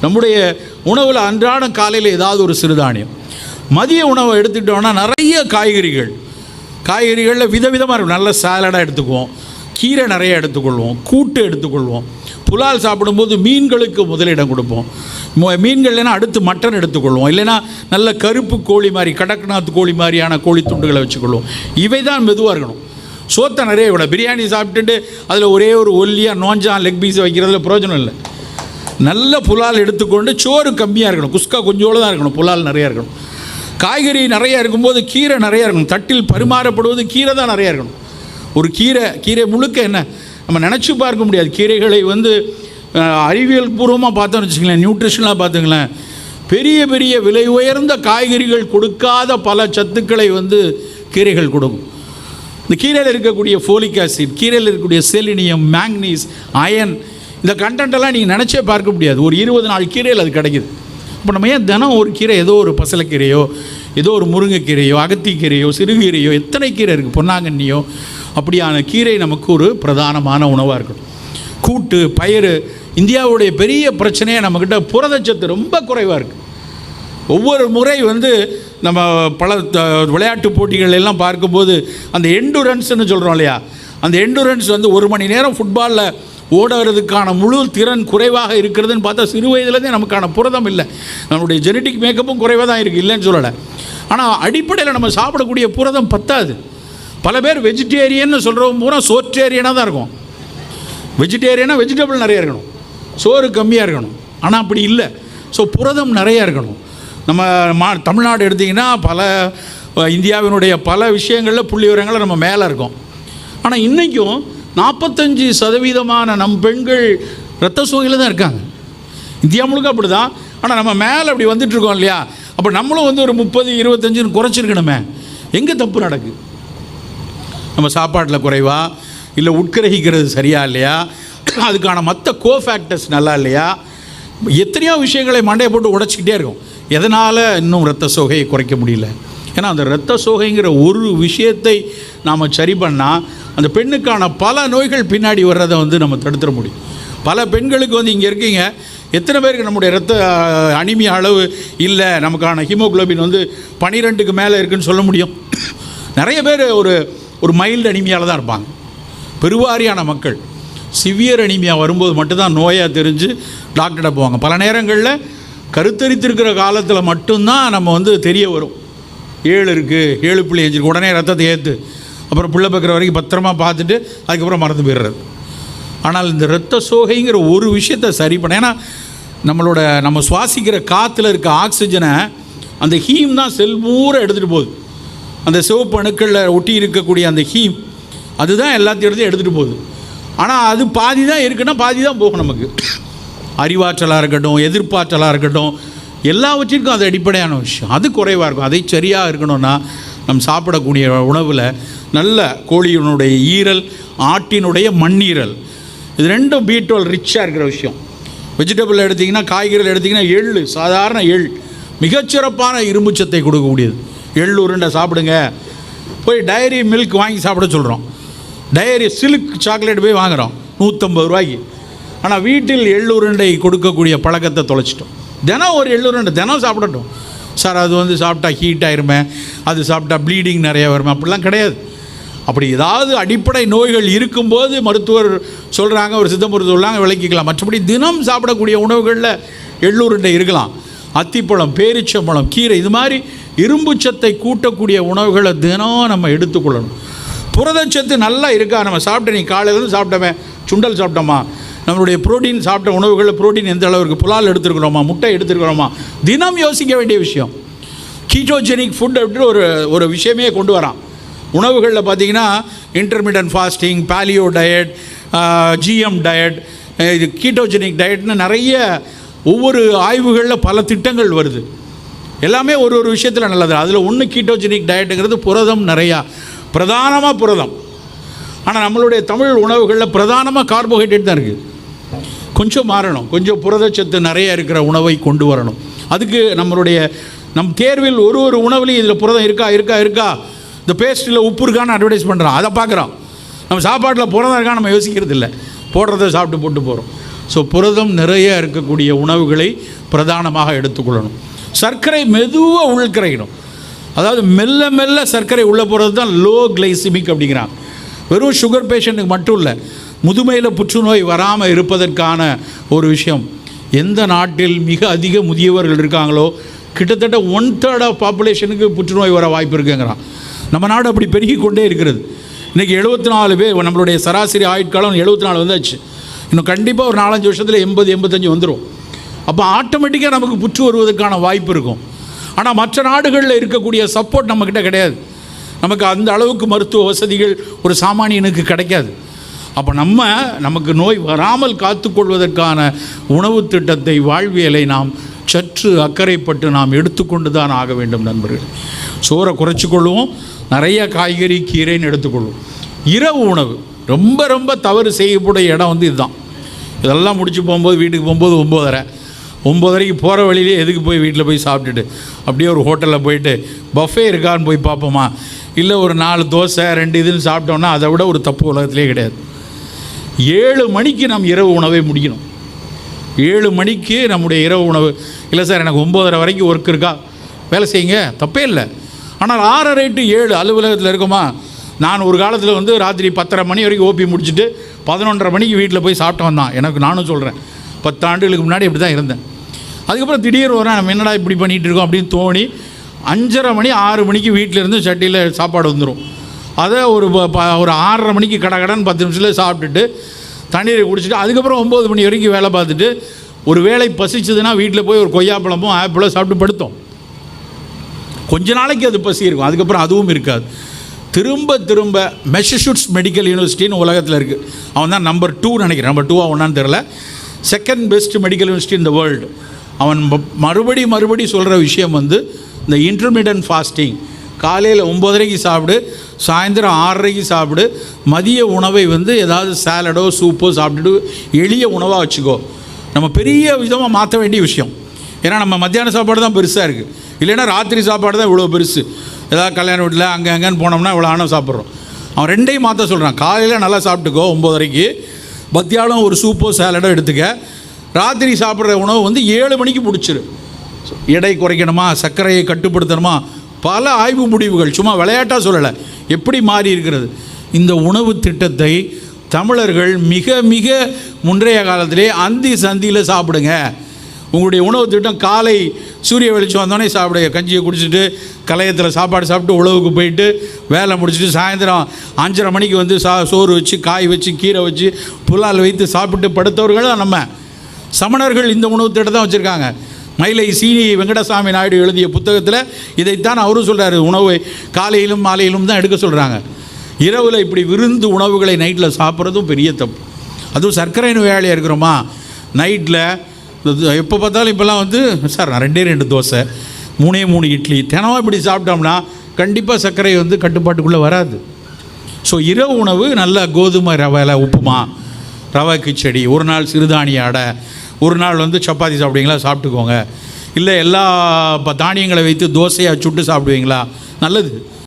நம்முடைய உணவில் அன்றாடம் காலையில் ஏதாவது ஒரு சிறுதானியம். மதிய உணவை எடுத்துக்கிட்டோன்னா நிறைய காய்கறிகளில் விதவிதமாக இருக்கும். நல்ல சாலடாக எடுத்துக்குவோம், கீரை நிறைய எடுத்துக்கொள்வோம், கூட்டு எடுத்துக்கொள்வோம். புலால் சாப்பிடும்போது மீன்களுக்கு முதலிடம் கொடுப்போம். மீன்கள் இல்லைன்னா அடுத்து மட்டன் எடுத்துக்கொள்வோம். இல்லைன்னா நல்ல கருப்பு கோழி மாதிரி, கடக்நாத் கோழி மாதிரியான கோழி துண்டுகளை வச்சுக்கொள்வோம். இவை தான் மெதுவாக இருக்கணும். சோத்தை நிறைய விட பிரியாணி சாப்பிட்டுட்டு அதில் ஒரே ஒரு ஒல்லியாக நோஞ்சான் லெக் பீஸ் வைக்கிறதுல பிரயோஜனம் இல்லை. நல்ல புலால் எடுத்துக்கொண்டு சோறு கம்மியாக இருக்கணும், குஸ்கா கொஞ்சோடு தான் இருக்கணும், புலால் நிறையா இருக்கணும். காய்கறி நிறையா இருக்கும்போது கீரை நிறையா இருக்கணும். தட்டில் பரிமாறப்படுவது கீரை தான் நிறையா இருக்கணும். ஒரு கீரை முழுக்க என்ன நம்ம நினச்சி பார்க்க முடியாது. கீரைகளை அறிவியல் பூர்வமாக பார்த்தோன்னு வச்சுங்களேன், நியூட்ரிஷனாக பார்த்துங்களேன், பெரிய பெரிய விலை உயர்ந்த காய்கறிகள் கொடுக்காத பல சத்துக்களை கீரைகள் கொடுக்கும். இந்த கீரையில் இருக்கக்கூடிய ஃபோலிக் ஆசிட், கீரையில் இருக்கக்கூடிய செலினியம், மேக்னீஸ், அயன், இந்த கண்டென்ட்டெல்லாம் நீங்கள் நினச்சே பார்க்க முடியாது. ஒரு 20 நாள் கீரையில் அது கிடைக்கிது. இப்போ நம்ம ஏன் தினம் ஒரு கீரை, ஏதோ ஒரு பசலைக்கீரையோ, ஏதோ ஒரு முருங்கைக்கீரையோ, அகத்திக்கீரையோ, சிறுகீரையோ, எத்தனை கீரை இருக்குது, பொன்னாங்கண்ணியோ, அப்படியான கீரை நமக்கு ஒரு பிரதானமான உணவாக இருக்கணும். கூட்டு, பயிறு. இந்தியாவுடைய பெரிய பிரச்சனையே நம்மக்கிட்ட புரதச்சத்து ரொம்ப குறைவாக இருக்குது. ஒவ்வொரு முறை நம்ம பல விளையாட்டு போட்டிகள் எல்லாம் பார்க்கும்போது அந்த எண்டுரன்ஸ்னு சொல்கிறோம் இல்லையா, அந்த எண்டுரன்ஸ் 1 மணி நேரம் ஃபுட்பாலில் ஓடுறதுக்கான முழு திறன் குறைவாக இருக்கிறதுன்னு பார்த்தா சிறு வயதுலேருந்தே நமக்கான புரதம் இல்லை. நம்மளுடைய ஜெனட்டிக் மேக்கப்பும் குறைவாக தான் இருக்குது, இல்லைன்னு சொல்லலை. ஆனால் அடிப்படையில் நம்ம சாப்பிடக்கூடிய புரதம் பத்தாது. பல பேர் வெஜிடேரியன்னு சொல்கிறவங்க பூரா சோற்றேரியனாக தான் இருக்கும். வெஜிடேரியனாக வெஜிடபிள் நிறையா இருக்கணும், சோறு கம்மியாக இருக்கணும். ஆனால் அப்படி இல்லை. ஸோ புரதம் நிறையா இருக்கணும். நம்ம தமிழ்நாடு எடுத்திங்கன்னா இந்தியாவினுடைய பல விஷயங்களில் புள்ளி விவரங்களை நம்ம மேலே இருக்கோம். ஆனால் இன்றைக்கும் 45% நம் பெண்கள் இரத்த சோகையில் தான் இருக்காங்க. இந்தியா முழுக்க அப்படி தான். ஆனால் நம்ம மேலே அப்படி வந்துட்டுருக்கோம் இல்லையா. அப்போ நம்மளும் ஒரு 30-25 குறைச்சிருக்கணுமே. எங்கே தப்பு நடக்குது? நம்ம சாப்பாட்டில் குறைவா, இல்லை உட்கிரகிக்கிறது சரியா இல்லையா, அதுக்கான மற்ற கோஃபேக்டர்ஸ் நல்லா இல்லையா, எத்தனையோ விஷயங்களை மண்டையை போட்டு உடைச்சிக்கிட்டே இருக்கும். எதனால் இன்னும் இரத்த சோகையை குறைக்க முடியல? ஏன்னா அந்த இரத்த சோகைங்கிற ஒரு விஷயத்தை நாம் சரி பண்ணால் அந்த பெண்ணுக்கான பல நோய்கள் பின்னாடி வர்றதை நம்ம தடுத்துட முடியும். பல பெண்களுக்கு இங்கே இருக்கீங்க, எத்தனை பேருக்கு நம்முடைய இரத்த அனிமியா அளவு இல்லை, நமக்கான ஹீமோகுளோபின் 12க்கு மேலே இருக்குதுன்னு சொல்ல முடியும்? நிறைய பேர் ஒரு மைல்டு அனிமியாவில் தான் இருப்பாங்க. பெருவாரியான மக்கள் சிவியர் அனிமியா வரும்போது மட்டும்தான் நோயாக தெரிஞ்சு டாக்டர்கிட்ட போவாங்க. பல நேரங்களில் கருத்தரித்திருக்கிற காலத்தில் மட்டும்தான் நம்ம தெரிய வரும், 7 இருக்குது, 7.5 இருக்குது, உடனே ரத்தத்தை ஏற்று, அப்புறம் பிள்ளை பார்க்குற வரைக்கும் பத்திரமா பார்த்துட்டு அதுக்கப்புறம் மறந்து போயிடுறது. ஆனால் இந்த இரத்த சோகைங்கிற ஒரு விஷயத்தை சரி பண்ண, ஏன்னா நம்ம சுவாசிக்கிற காற்றுல இருக்க ஆக்சிஜனை அந்த ஹீம் தான் செல் பூரா எடுத்துகிட்டு போகுது. அந்த சிவப்பு அணுக்களில் ஒட்டி இருக்கக்கூடிய அந்த ஹீம் அதுதான் எல்லாத்தையும் எடுத்துகிட்டு போகுது. ஆனால் அது பாதி தான் இருக்குன்னா பாதி தான் போகும். நமக்கு அறிவாற்றலாக இருக்கட்டும், எதிர்ப்பாற்றலாக இருக்கட்டும், எல்லாவற்றிற்கும் அது அடிப்படையான விஷயம். அது குறைவாக இருக்கும். அதை சரியாக இருக்கணும்னா நம்ம சாப்பிடக்கூடிய உணவில் நல்ல கோழியினுடைய ஈரல், ஆட்டினுடைய மண்ணீரல், இது ரெண்டும் B12 ரிச்சாக இருக்கிற விஷயம். வெஜிடபிள் எடுத்திங்கன்னா, காய்கறிகள் எடுத்திங்கன்னா, எள், சாதாரண எள் மிகச்சிறப்பான இரும்புச்சத்தை கொடுக்கக்கூடியது. எள் உருண்டை சாப்பிடுங்க. போய் டைரி மில்க் வாங்கி சாப்பிட சொல்கிறோம், டைரி சில்க் சாக்லேட் போய் வாங்குகிறோம் 150 ரூபாய்க்கு. ஆனால் வீட்டில் எள் உருண்டை கொடுக்கக்கூடிய பழக்கத்தை தொலைச்சிட்டோம். தினம் ஒரு எள் உருண்டை தினம் சாப்பிடட்டும் சார். அது சாப்பிட்டா ஹீட் ஆயிருமே, அது சாப்பிட்டா ப்ளீடிங் நிறையா வருமே, அப்படிலாம் கிடையாது. அப்படி ஏதாவது அடிப்படை நோய்கள் இருக்கும்போது மருத்துவர் சொல்கிறாங்க, ஒரு சித்த மருத்துவர் சொல்கிறாங்க, விளக்கிக்கலாம். மற்றபடி தினம் சாப்பிடக்கூடிய உணவுகளில் எள் உருண்டை இருக்கலாம். அத்திப்பழம், பேரிச்சம்பழம், கீரை, இது மாதிரி இரும்புச்சத்தை கூட்டக்கூடிய உணவுகளை தினம் நம்ம எடுத்துக்கொள்ளணும். புரதச்சத்து நல்லா இருக்கா? நம்ம சாப்பிட்ட, நீ காலையிலேருந்து சாப்பிட்டோமே, சுண்டல் சாப்பிட்டோமா, நம்மளுடைய புரோட்டீன் சாப்பிட்ட உணவுகளில் புரோட்டீன் எந்த அளவுக்கு, புலால் எடுத்துருக்கிறோமா, முட்டை எடுத்துருக்கிறோமா, தினம் யோசிக்க வேண்டிய விஷயம். கீட்டோஜெனிக் ஃபுட் அப்படின்னு ஒரு விஷயமே கொண்டு வரான். உணவுகளில் பார்த்திங்கன்னா intermittent fasting, பாலியோ diet, GM diet, இது கீட்டோஜெனிக் டயட்னு நிறைய ஒவ்வொரு ஆய்வுகளில் பல திட்டங்கள் வருது. எல்லாமே ஒரு விஷயத்தில் நல்லது. அதில் ஒன்று கீட்டோஜெனிக் டயட்டுங்கிறது புரதம் நிறையா, பிரதானமாக புரதம். ஆனால் நம்மளுடைய தமிழ் உணவுகளில் பிரதானமாக கார்போஹைட்ரேட் தான் இருக்குது. கொஞ்சம் மாறணும், கொஞ்சம் புரதச்சத்து நிறைய இருக்கிற உணவை கொண்டு வரணும். அதுக்கு நம் தேர்வில் ஒரு உணவுலையும் இதில் புரதம் இருக்கா. இந்த பேஸ்ட்டில் உப்பு இருக்கான்னு அட்வர்டைஸ் பண்ணுறோம், அதை பார்க்குறோம். நம்ம சாப்பாட்டில் புரதம் இருக்கான்னு நம்ம யோசிக்கிறது இல்லை, போடுறத சாப்பிட்டு போட்டு போகிறோம். ஸோ புரதம் நிறைய இருக்கக்கூடிய உணவுகளை பிரதானமாக எடுத்துக்கொள்ளணும். சர்க்கரை மெதுவாக உள்கரைக்கணும். அதாவது மெல்ல மெல்ல சர்க்கரை உள்ளே போகிறது தான் லோ கிளைசிமிக் அப்படிங்கிறாங்க. வெறும் சுகர் பேஷண்ட்டுக்கு மட்டும் இல்லை, முதுமையில் புற்றுநோய் வராமல் இருப்பதற்கான ஒரு விஷயம். எந்த நாட்டில் மிக அதிக முதியவர்கள் இருக்காங்களோ கிட்டத்தட்ட 1/3 ஆஃப் பாப்புலேஷனுக்கு புற்றுநோய் வர வாய்ப்பு இருக்குங்கிறான். நம்ம நாடு அப்படி பெருகி கொண்டே இருக்கிறது. இன்றைக்கி 74 பேர், நம்மளுடைய சராசரி ஆயுட்காலம் 74 வந்தாச்சு. இன்னும் கண்டிப்பாக ஒரு 4-5 வருஷத்தில் 80-85 வந்துடும். அப்போ ஆட்டோமேட்டிக்காக நமக்கு புற்று வருவதற்கான வாய்ப்பு இருக்கும். ஆனால் மற்ற நாடுகளில் இருக்கக்கூடிய சப்போர்ட் நம்மக்கிட்ட கிடையாது. நமக்கு அந்த அளவுக்கு மருத்துவ வசதிகள் ஒரு சாமானியனுக்கு கிடைக்காது. அப்போ நமக்கு நோய் வராமல் காத்துக்கொள்வதற்கான உணவு திட்டத்தை, வாழ்வியலை நாம் சற்று அக்கறைப்பட்டு நாம் எடுத்துக்கொண்டு தான் ஆக வேண்டும் நண்பர்கள். சோறை குறைச்சிக்கொள்வோம், நிறைய காய்கறி கீரைன்னு எடுத்துக்கொள்வோம். இரவு உணவு ரொம்ப ரொம்ப தவறு செய்யக்கூடிய இடம் வந்து இதுதான். இதெல்லாம் முடிச்சு போகும்போது வீட்டுக்கு போகும்போது 9:30 போகிற வழியிலே எதுக்கு போய் வீட்டில் போய் சாப்பிட்டுட்டு அப்படியே ஒரு ஹோட்டலில் போயிட்டு பஃபே இருக்கான்னு போய் பார்ப்போமா, இல்லை ஒரு 4 தோசை 2 இதுன்னு சாப்பிட்டோன்னா அதை விட ஒரு தப்பு உலகத்திலே கிடையாது. 7 மணிக்கு நம்ம இரவு உணவை முடிக்கணும். 7 மணிக்கு நம்முடைய இரவு உணவு. இல்லை சார் எனக்கு 9:30 வரைக்கும் ஒர்க் இருக்கா, வேலை செய்யுங்க, தப்பே இல்லை. ஆனால் 6:30 to 7 அலுவலகத்தில் இருக்குமா. நான் ஒரு காலத்தில் வந்து ராத்திரி 10:30 மணி வரைக்கும் ஓபி முடிச்சுட்டு 11:30 மணிக்கு வீட்டில் போய் சாப்பிட்டு வந்தான். நானும் சொல்கிறேன், 10 ஆண்டுகளுக்கு முன்னாடி இப்படி தான் இருந்தேன். அதுக்கப்புறம் திடீர்னு வரேன், நம்ம என்னடா இப்படி பண்ணிகிட்டு இருக்கோம் அப்படின்னு தோணி 5:30 மணி 6 மணிக்கு வீட்டிலேருந்து சட்டியில் சாப்பாடு வந்துடும். அதை ஒரு 6:30 மணிக்கு கடன் 10 நிமிஷத்தில் சாப்பிட்டுட்டு தண்ணீரை குடிச்சிட்டு அதுக்கப்புறம் 9 மணி வரைக்கும் வேலை பார்த்துட்டு ஒரு வேளை பசிச்சதுன்னா வீட்டில் போய் ஒரு கொய்யாப்பழமோ ஆப்பிளோ சாப்பிட்டு படுத்தோம். கொஞ்ச நாளைக்கு அது பசி இருக்கும், அதுக்கப்புறம் அதுவும் இருக்காது. திரும்ப மெசச்சூட்ஸ் மெடிக்கல் யூனிவர்சிட்டின்னு உலகத்தில் இருக்குது. அவன் தான் நம்பர் 2 நினைக்கிறேன், நம்பர் 2 ஒன்றான்னு தெரில, second best medical university in the world. அவன் மறுபடி சொல்கிற விஷயம் வந்து இந்த இன்டர்மீடியன்ட் ஃபாஸ்டிங். காலையில் 9:30க்கு சாப்பிடு, சாயந்தரம் 6:30க்கு சாப்பிடு, மதிய உணவை வந்து ஏதாவது சாலடோ சூப்போ சாப்பிட்டுட்டு எளிய உணவாக வச்சுக்கோ. நம்ம பெரிய விதமாக மாற்ற வேண்டிய விஷயம். ஏன்னா நம்ம மத்தியான சாப்பாடு தான் பெருசாக இருக்குது, இல்லைன்னா ராத்திரி சாப்பாடு தான் இவ்வளோ பெருசு. ஏதாவது கல்யாண வீட்டில் அங்கேன்னு போனோம்னா இவ்வளோ ஆனால் சாப்பிட்றோம். அவன் 2ஐயும் மாற்ற சொல்கிறான். காலையில் நல்லா சாப்பிட்டுக்கோ 9:30க்கு, மத்தியானம் ஒரு சூப்போ சாலடோ எடுத்துக்க, ராத்திரி சாப்பிட்ற உணவு வந்து 7 மணிக்கு முடிச்சிரு. எடை குறைக்கணுமா, சர்க்கரையை கட்டுப்படுத்தணுமா, பல ஆய்வு முடிவுகள், சும்மா விளையாட்டாக சொல்லலை, எப்படி மாறி இருக்கிறது. இந்த உணவு திட்டத்தை தமிழர்கள் மிக மிக முன்றைய காலத்திலே சந்தியில் சாப்பிடுங்க. உங்களுடைய உணவு திட்டம் காலை சூரிய வெளிச்சம் வந்தோடனே சாப்பிடுங்க. கஞ்சியை குடிச்சிட்டு கலையத்தில் சாப்பாடு சாப்பிட்டு உழவுக்கு போயிட்டு வேலை முடிச்சுட்டு சாயந்தரம் 5:30 மணிக்கு வந்து சோறு வச்சு காய் வச்சு கீரை வச்சு புலால் வைத்து சாப்பிட்டு படுத்தவர்கள் தான் நம்ம சமணர்கள். இந்த உணவு திட்டம் தான் வச்சுருக்காங்க. மயிலை சீனி வெங்கடசாமி நாயுடு எழுதிய புத்தகத்தில் இதைத்தான் அவரும் சொல்கிறாரு. உணவை காலையிலும் மாலையிலும் தான் எடுக்க சொல்கிறாங்க. இரவில் இப்படி விருந்து உணவுகளை நைட்டில் சாப்பிட்றதும் பெரிய தப்பு. அதுவும் சர்க்கரை நோயாளியாக இருக்கிறோமா, நைட்டில் எப்போ பார்த்தாலும் இப்போல்லாம் வந்து சார் நான் 2 தோசை 3 இட்லி தினமும் இப்படி சாப்பிட்டோம்னா கண்டிப்பாக சர்க்கரை வந்து கட்டுப்பாட்டுக்குள்ளே வராது. ஸோ இரவு உணவு நல்ல கோதுமை ரவையில் உப்புமா, ரவை கிச்சடி, ஒரு நாள் சிறுதானிய அடை, ஒரு நாள் வந்து சப்பாத்தி சாப்பிடுவீங்களா சாப்பிட்டுக்கோங்க. இல்லை எல்லா தானியங்களை வைத்து தோசையாக சுட்டு சாப்பிடுவீங்களா, நல்லது.